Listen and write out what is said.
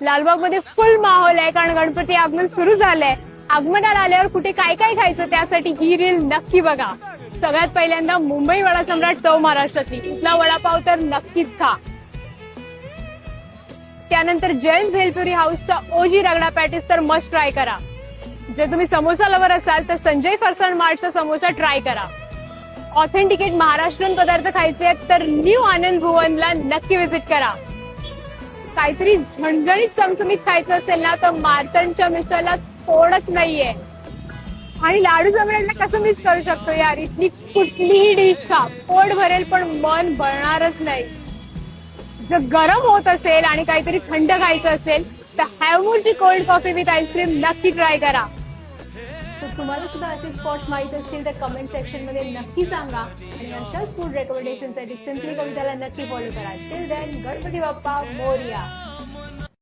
लालबाग मध्ये फुल माहोल आहे, कारण गणपती आगमन सुरू झालंय. आगमनाला आल्यावर कुठे काय काय खायचं त्यासाठी ही रील नक्की बघा. सगळ्यात पहिल्यांदा मुंबई वडा सम्राट चव महाराष्ट्रातली इथला वडापाव तर नक्कीच खा. त्यानंतर जयंत भेलपुरी हाऊसचा ओजी रगडा पॅटीस तर मस्ट ट्राय करा. जर तुम्ही समोसा लवर असाल तर संजय फरसाण मार्टचा समोसा ट्राय करा. ऑथेंटिकेट महाराष्ट्रीयन पदार्थ खायचे आहेत तर न्यू आनंद भुवनला नक्की व्हिजिट करा. काहीतरी झणझणीत चमचमीत खायचं असेल ना तर मार्तंडच्या मिसळला तोडच नाहीये. आणि लाडू सम्राटला कसं मिस करू शकतो यार. इथली कुठलीही डिश खा, पोट भरेल पण मन भरणारच नाही. जर गरम होत असेल आणि काहीतरी थंड खायचं असेल तर हॅवमूरची कोल्ड कॉफी विथ आईस्क्रीम नक्की ट्राय करा. तर तुम्हाला सुद्धा असे स्पॉट्स माहित असतील तर कमेंट सेक्शन मध्ये नक्की सांगा. आणि अशाच फूड रेकमेंडेशन साठी सिम्पली कविताला नक्की फॉलो करा. Till then Ganpati Bappa Morya.